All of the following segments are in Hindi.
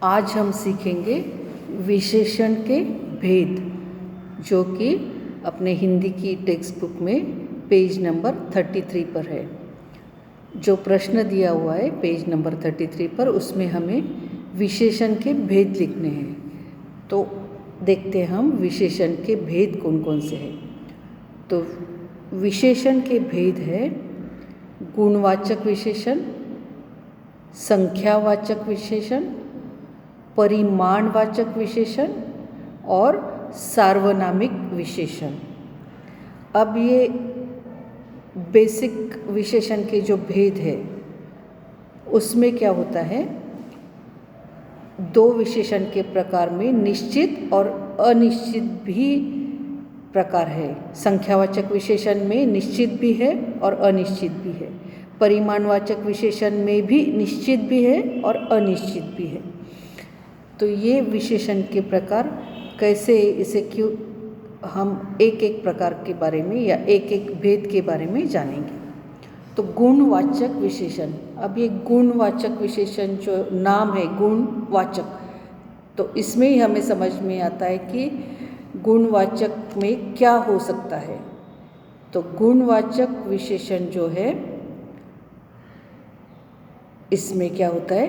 आज हम सीखेंगे विशेषण के भेद, जो कि अपने हिंदी की टेक्स्ट बुक में पेज नंबर 33 पर है। जो प्रश्न दिया हुआ है पेज नंबर 33 पर, उसमें हमें विशेषण के भेद लिखने हैं। तो देखते हैं हम विशेषण के भेद कौन कौन से हैं। तो विशेषण के भेद है गुणवाचक विशेषण, संख्यावाचक विशेषण, परिमाणवाचक विशेषण और सार्वनामिक विशेषण। अब ये बेसिक विशेषण के जो भेद है उसमें क्या होता है, दो विशेषण के प्रकार में निश्चित और अनिश्चित भी प्रकार है। संख्यावाचक विशेषण में निश्चित भी है और अनिश्चित भी है। परिमाणवाचक विशेषण में भी निश्चित भी है और अनिश्चित भी है। तो ये विशेषण के प्रकार कैसे, इसे क्यों हम एक एक प्रकार के बारे में या एक एक भेद के बारे में जानेंगे। तो गुणवाचक विशेषण, अब ये गुणवाचक विशेषण जो नाम है गुणवाचक, तो इसमें ही हमें समझ में आता है कि गुणवाचक में क्या हो सकता है। तो गुणवाचक विशेषण जो है इसमें क्या होता है,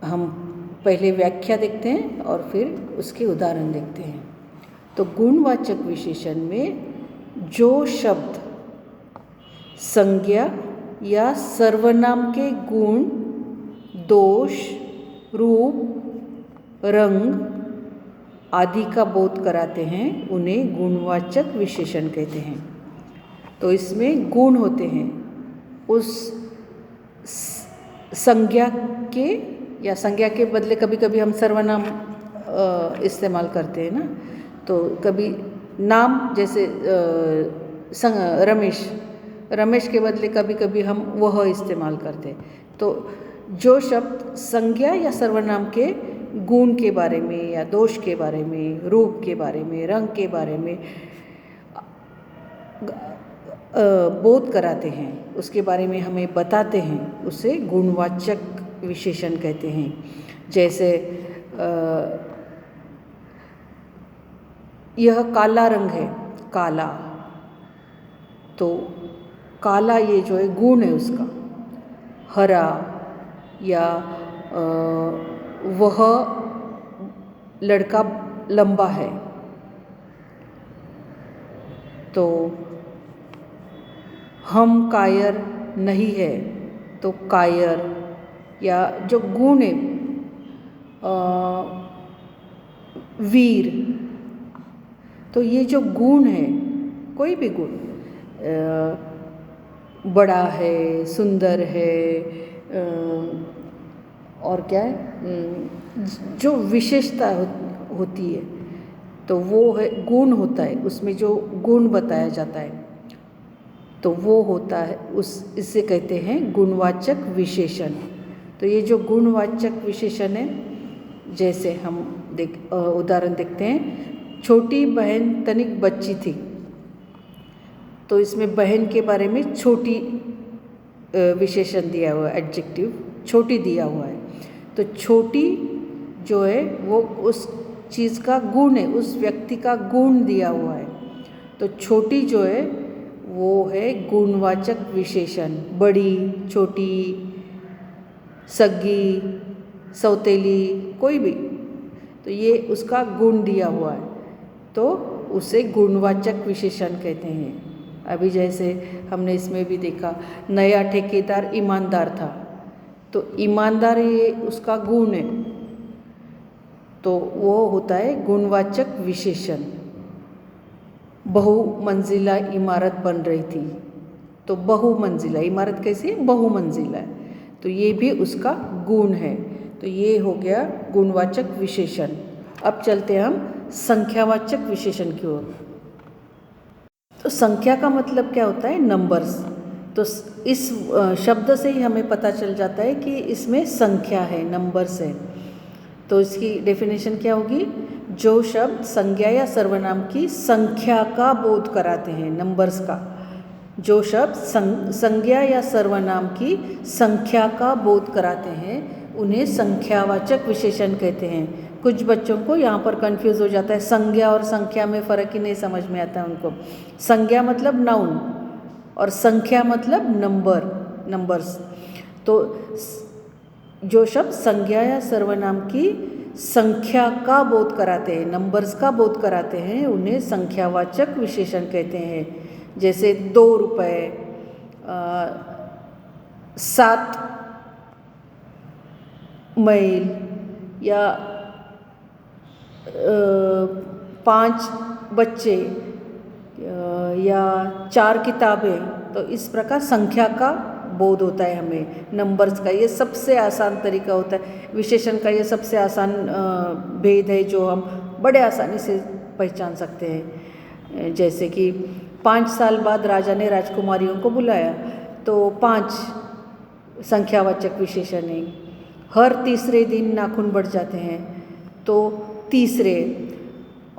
हम पहले व्याख्या देखते हैं और फिर उसके उदाहरण देखते हैं। तो गुणवाचक विशेषण में जो शब्द संज्ञा या सर्वनाम के गुण, दोष, रूप, रंग आदि का बोध कराते हैं, उन्हें गुणवाचक विशेषण कहते हैं। तो इसमें गुण होते हैं, उस संज्ञा के या संज्ञा के बदले कभी कभी हम सर्वनाम इस्तेमाल करते हैं ना। तो कभी नाम जैसे रमेश के बदले कभी कभी हम वह इस्तेमाल करते हैं। तो जो शब्द संज्ञा या सर्वनाम के गुण के बारे में या दोष के बारे में, रूप के बारे में, रंग के बारे में बोध कराते हैं, उसके बारे में हमें बताते हैं, उसे गुणवाचक विशेषण कहते हैं। जैसे यह काला रंग है, काला, तो काला ये जो है गुण है उसका। हरा या वह लड़का लंबा है, तो हम कायर नहीं है, तो कायर या जो गुण है वीर। तो ये जो गुण है, कोई भी गुण, बड़ा है, सुंदर है, और क्या है, जो विशेषता होती है, तो वो है गुण होता है। उसमें जो गुण बताया जाता है तो वो होता है, इससे कहते हैं गुणवाचक विशेषण। तो ये जो गुणवाचक विशेषण है, जैसे हम उदाहरण देखते हैं। छोटी बहन तनिक बच्ची थी, तो इसमें बहन के बारे में छोटी विशेषण दिया हुआ है, एडजेक्टिव छोटी दिया हुआ है। तो छोटी जो है वो उस चीज़ का गुण है, उस व्यक्ति का गुण दिया हुआ है। तो छोटी जो है वो है गुणवाचक विशेषण। बड़ी, छोटी, सगी, सौतेली, कोई भी, तो ये उसका गुण दिया हुआ है, तो उसे गुणवाचक विशेषण कहते हैं। अभी जैसे हमने इसमें भी देखा, नया ठेकेदार ईमानदार था, तो ईमानदार ये उसका गुण है, तो वो होता है गुणवाचक विशेषण। बहुमंजिला इमारत बन रही थी, तो बहुमंजिला इमारत कैसी है, बहुमंजिला है, तो ये भी उसका गुण है। तो ये हो गया गुणवाचक विशेषण। अब चलते हैं हम संख्यावाचक विशेषण की ओर। तो संख्या का मतलब क्या होता है, नंबर्स। तो इस शब्द से ही हमें पता चल जाता है कि इसमें संख्या है, नंबर्स है। तो इसकी डेफिनेशन क्या होगी, जो शब्द संज्ञा या सर्वनाम की संख्या का बोध कराते हैं, नंबर्स का। जो शब्द संज्ञा या सर्वनाम की संख्या का बोध कराते हैं उन्हें संख्यावाचक विशेषण कहते हैं। कुछ बच्चों को यहाँ पर कंफ्यूज हो जाता है, संज्ञा और संख्या में फ़र्क ही नहीं समझ में आता उनको। संज्ञा मतलब नाउन और संख्या मतलब नंबर्स। तो जो शब्द संज्ञा या सर्वनाम की संख्या का बोध कराते हैं, नंबर्स का बोध कराते हैं, उन्हें संख्यावाचक विशेषण कहते हैं। जैसे 2 रुपये, 7 मील या 5 बच्चे या 4 किताबें। तो इस प्रकार संख्या का बोध होता है हमें, नंबर्स का। ये सबसे आसान तरीका होता है, विशेषण का ये सबसे आसान भेद है जो हम बड़े आसानी से पहचान सकते हैं। जैसे कि 5 साल बाद राजा ने राजकुमारियों को बुलाया, तो 5 संख्यावाचक विशेषण है। हर तीसरे दिन नाखून बढ़ जाते हैं, तो तीसरे।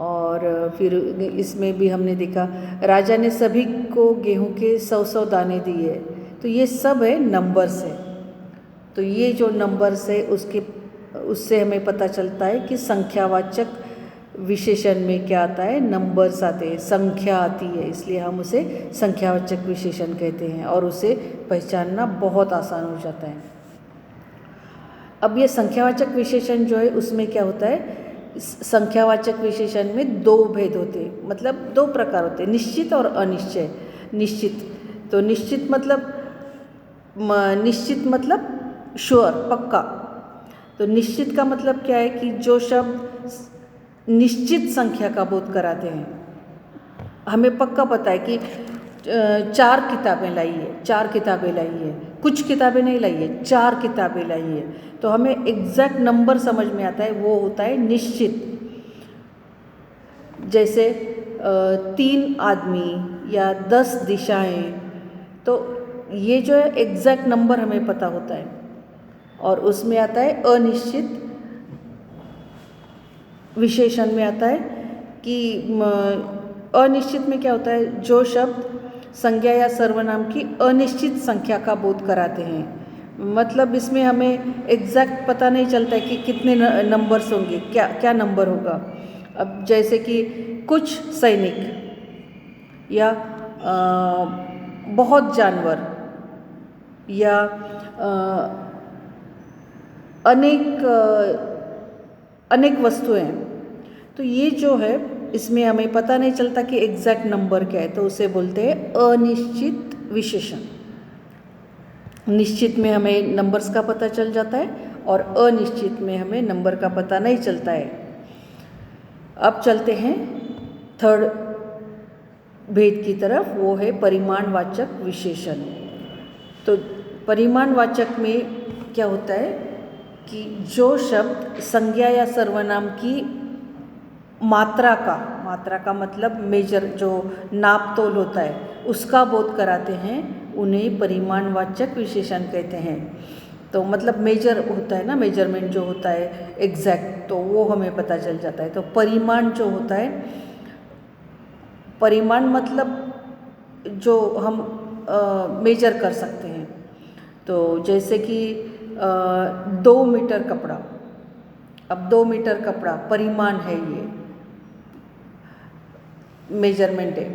और फिर इसमें भी हमने देखा, राजा ने सभी को गेहूं के 100 दाने दिए। तो ये सब है नंबर्स है। तो ये जो नंबर्स है उससे हमें पता चलता है कि संख्यावाचक विशेषण में क्या आता है, नंबर्स आते हैं, संख्या आती है, इसलिए हम उसे संख्यावाचक विशेषण कहते हैं और उसे पहचानना बहुत आसान हो जाता है। अब ये संख्यावाचक विशेषण जो है उसमें क्या होता है, संख्यावाचक विशेषण में 2 भेद होते हैं, मतलब 2 प्रकार होते हैं, निश्चित और अनिश्चय। निश्चित, तो निश्चित मतलब श्योर, पक्का। तो निश्चित का मतलब क्या है कि जो शब्द निश्चित संख्या का बोध कराते हैं। हमें पक्का पता है कि 4 किताबें लाई है, 4 किताबें लाई है, कुछ किताबें नहीं लाई है, 4 किताबें लाई है। तो हमें एग्जैक्ट नंबर समझ में आता है, वो होता है निश्चित। जैसे 3 आदमी या 10 दिशाएं, तो ये जो है एग्जैक्ट नंबर हमें पता होता है। और उसमें आता है अनिश्चित विशेषण में आता है कि अनिश्चित में क्या होता है, जो शब्द संज्ञा या सर्वनाम की अनिश्चित संख्या का बोध कराते हैं। मतलब इसमें हमें एग्जैक्ट पता नहीं चलता है कि कितने नंबर्स होंगे, क्या नंबर होगा। अब जैसे कि कुछ सैनिक या बहुत जानवर या अनेक वस्तुएं, तो ये जो है इसमें हमें पता नहीं चलता कि एग्जैक्ट नंबर क्या है, तो उसे बोलते हैं अनिश्चित विशेषण। निश्चित में हमें नंबर्स का पता चल जाता है और अनिश्चित में हमें नंबर का पता नहीं चलता है। अब चलते हैं थर्ड भेद की तरफ, वो है परिमाणवाचक विशेषण। तो परिमाणवाचक में क्या होता है कि जो शब्द संज्ञा या सर्वनाम की मात्रा का मतलब मेजर, जो नाप तोल होता है, उसका बोध कराते हैं, उन्हें परिमाणवाचक विशेषण कहते हैं। तो मतलब मेजर होता है ना, मेजरमेंट जो होता है एग्जैक्ट, तो वो हमें पता चल जाता है। तो परिमाण जो होता है, परिमाण मतलब जो हम मेजर कर सकते हैं। तो जैसे कि 2 मीटर कपड़ा, अब 2 मीटर कपड़ा परिमाण है, ये मेजरमेंट है।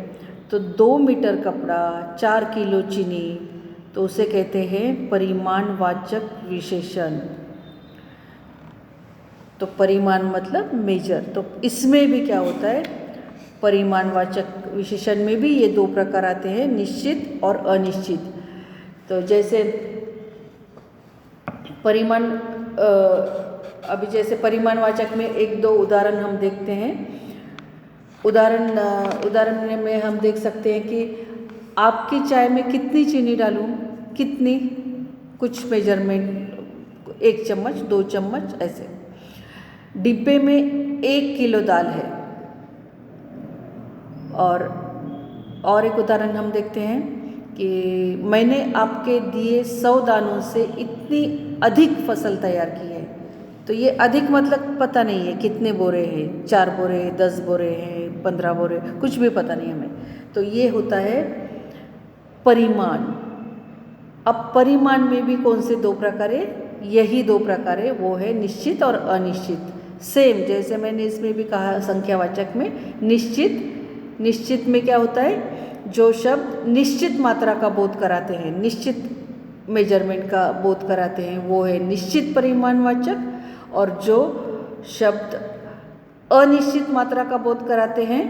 तो 2 मीटर कपड़ा, 4 किलो चीनी, तो उसे कहते हैं परिमाणवाचक विशेषण। तो परिमाण मतलब मेजर। तो इसमें भी क्या होता है, परिमाणवाचक विशेषण में भी ये 2 प्रकार आते हैं, निश्चित और अनिश्चित। तो जैसे परिमाण, अभी जैसे परिमाणवाचक में 1-2 उदाहरण हम देखते हैं। उदाहरण में हम देख सकते हैं कि आपकी चाय में कितनी चीनी डालूं, कितनी, कुछ मेजरमेंट, 1 चम्मच, 2 चम्मच, ऐसे। डिब्बे में 1 किलो दाल है। और एक उदाहरण हम देखते हैं कि मैंने आपके दिए 100 दानों से इतनी अधिक फसल तैयार की है। तो ये अधिक मतलब पता नहीं है कितने बोरे हैं, 4 बोरे, 10 बोरे हैं, 15 बोरे, कुछ भी पता नहीं हमें। तो ये होता है परिमाण। अब परिमाण में भी कौन से 2 प्रकार है, यही दो प्रकार है, वो है निश्चित और अनिश्चित। सेम जैसे मैंने इसमें भी कहा संख्यावाचक में निश्चित में क्या होता है, जो शब्द निश्चित मात्रा का बोध कराते हैं, निश्चित मेजरमेंट का बोध कराते हैं, वो है निश्चित परिमाणवाचक। और जो शब्द अनिश्चित मात्रा का बोध कराते हैं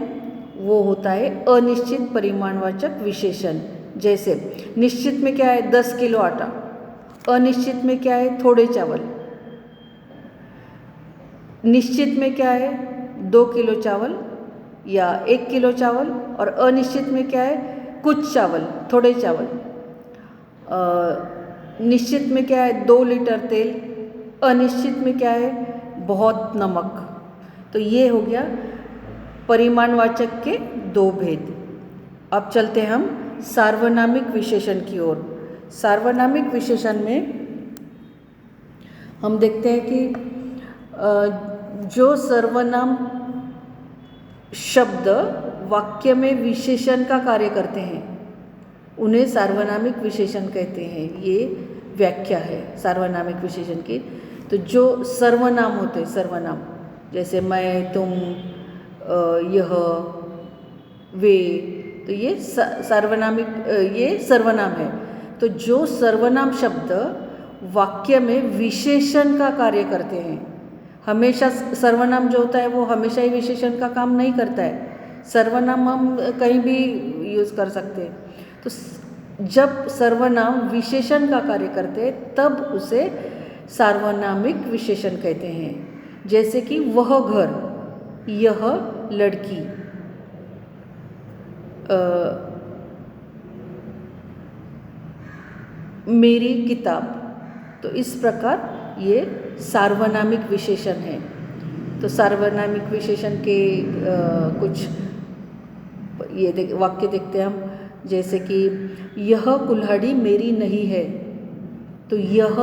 वो होता है अनिश्चित परिमाणवाचक विशेषण। जैसे निश्चित में क्या है 10 किलो आटा, अनिश्चित में क्या है थोड़े चावल, निश्चित में क्या है 2 किलो चावल या 1 किलो चावल, और अनिश्चित में क्या है कुछ चावल, थोड़े चावल। निश्चित में क्या है 2 लीटर तेल, अनिश्चित में क्या है बहुत नमक। तो ये हो गया परिमाणवाचक के दो भेद। अब चलते हैं हम सार्वनामिक विशेषण की ओर। सार्वनामिक विशेषण में हम देखते हैं कि जो सर्वनाम शब्द वाक्य में विशेषण का कार्य करते हैं उन्हें सार्वनामिक विशेषण कहते हैं। ये व्याख्या है सार्वनामिक विशेषण की। तो जो सर्वनाम होते हैं, सर्वनाम जैसे मैं, तुम, यह, वे, तो ये सार्वनामिक, ये सर्वनाम है। तो जो सर्वनाम शब्द वाक्य में विशेषण का कार्य करते हैं, हमेशा सर्वनाम जो होता है वो हमेशा ही विशेषण का काम नहीं करता है। सर्वनाम हम कहीं भी यूज़ कर सकते हैं। तो जब सर्वनाम विशेषण का कार्य करते हैं तब उसे सार्वनामिक विशेषण कहते हैं। जैसे कि वह घर, यह लड़की, मेरी किताब। तो इस प्रकार ये सार्वनामिक विशेषण है। तो सार्वनामिक विशेषण के कुछ ये वाक्य देखते हैं हम। जैसे कि यह कुल्हाड़ी मेरी नहीं है। तो यह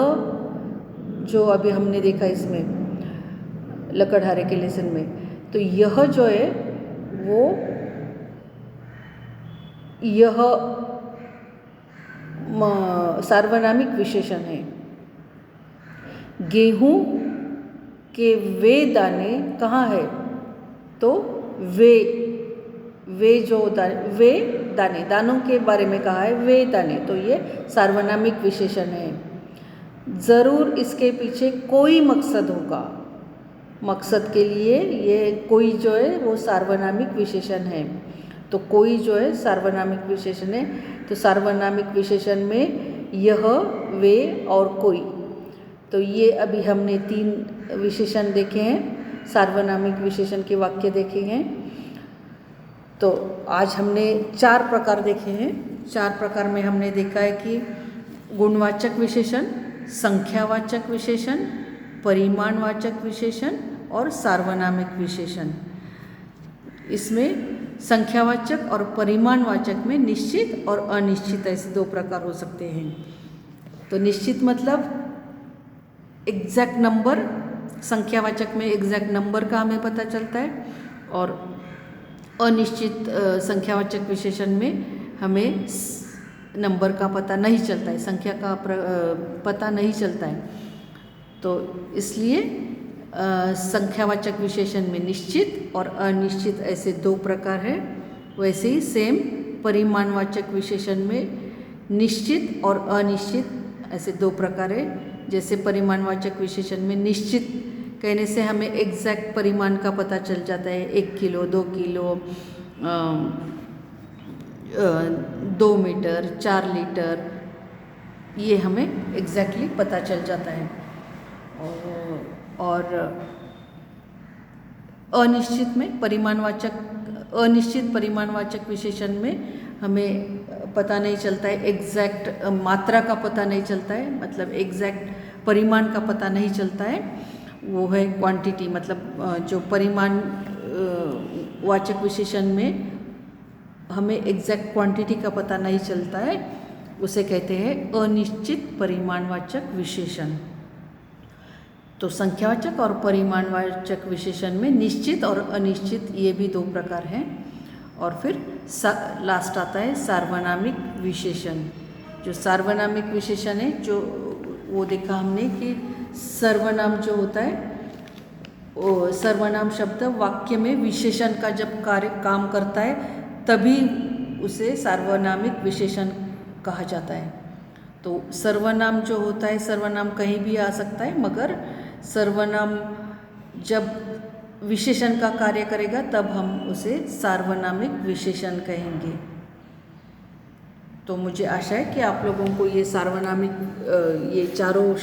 जो अभी हमने देखा इसमें लकड़हारे के लेसन में, तो यह जो है वो यह सार्वनामिक विशेषण है। गेहूं के वे दाने कहाँ है, तो वे जो वे दाने, दानों के बारे में कहा है, वे दाने, तो ये सार्वनामिक विशेषण है। ज़रूर इसके पीछे कोई मकसद होगा, मकसद के लिए ये कोई जो है वो सार्वनामिक विशेषण है। तो कोई जो है सार्वनामिक विशेषण है। तो सार्वनामिक विशेषण में यह, वे और कोई, तो ये अभी हमने 3 विशेषण देखे हैं, सार्वनामिक विशेषण के वाक्य देखे हैं। तो आज हमने 4 प्रकार देखे हैं। 4 प्रकार में हमने देखा है कि गुणवाचक विशेषण, संख्यावाचक विशेषण, परिमाणवाचक विशेषण और सार्वनामिक विशेषण। इसमें संख्यावाचक और परिमाणवाचक में निश्चित और अनिश्चित ऐसे 2 प्रकार हो सकते हैं। तो निश्चित मतलब एग्जैक्ट नंबर, संख्यावाचक में एग्जैक्ट नंबर का हमें पता चलता है, और अनिश्चित संख्यावाचक विशेषण में हमें नंबर का पता नहीं चलता है, संख्या का पता नहीं चलता है। तो इसलिए संख्यावाचक विशेषण में निश्चित और अनिश्चित ऐसे 2 प्रकार हैं। वैसे ही सेम परिमाणवाचक विशेषण में निश्चित और अनिश्चित ऐसे 2 प्रकार हैं। जैसे परिमाणवाचक विशेषण में निश्चित कहने से हमें एग्जैक्ट परिमाण का पता चल जाता है, 1 किलो, 2 किलो, 2 मीटर, 4 लीटर, ये हमें एग्जैक्टली पता चल जाता है। और अनिश्चित में अनिश्चित परिमाणवाचक विशेषण में हमें पता नहीं चलता है, एग्जैक्ट मात्रा का पता नहीं चलता है, मतलब एग्जैक्ट परिमाण का पता नहीं चलता है। वो है क्वांटिटी, मतलब जो परिमाण वाचक विशेषण में हमें एग्जैक्ट क्वांटिटी का पता नहीं चलता है, उसे कहते हैं अनिश्चित परिमाणवाचक विशेषण। तो संख्यावाचक और परिमाणवाचक विशेषण में निश्चित और अनिश्चित ये भी 2 प्रकार हैं। और फिर लास्ट आता है सार्वनामिक विशेषण। जो सार्वनामिक विशेषण है, जो वो देखा हमने कि सर्वनाम जो होता है, वो सर्वनाम शब्द वाक्य में विशेषण का जब काम करता है तभी उसे सार्वनामिक विशेषण कहा जाता है। तो सर्वनाम जो होता है, सर्वनाम कहीं भी आ सकता है, मगर सर्वनाम जब विशेषण का कार्य करेगा तब हम उसे सार्वनामिक विशेषण कहेंगे। तो मुझे आशा है कि आप लोगों को ये सार्वनामिक ये चारों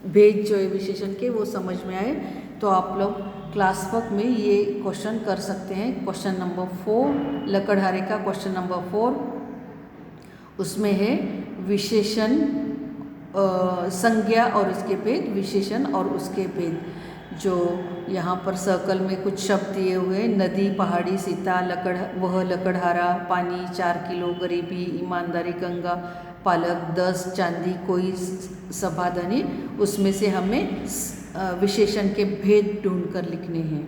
भेद जो है विशेषण के वो समझ में आए। तो आप लोग क्लास वर्क में ये क्वेश्चन कर सकते हैं। क्वेश्चन नंबर 4, लकड़हारे का क्वेश्चन नंबर 4, उसमें है विशेषण संज्ञा और उसके भेद, विशेषण और उसके भेद। जो यहाँ पर सर्कल में कुछ शब्द दिए हुए, नदी, पहाड़ी, सीता, वह लकड़हारा, पानी, 4 किलो, गरीबी, ईमानदारी, गंगा, पालक, 10, चांदी, कोई संपादनी, उसमें से हमें विशेषण के भेद ढूंढकर लिखने हैं।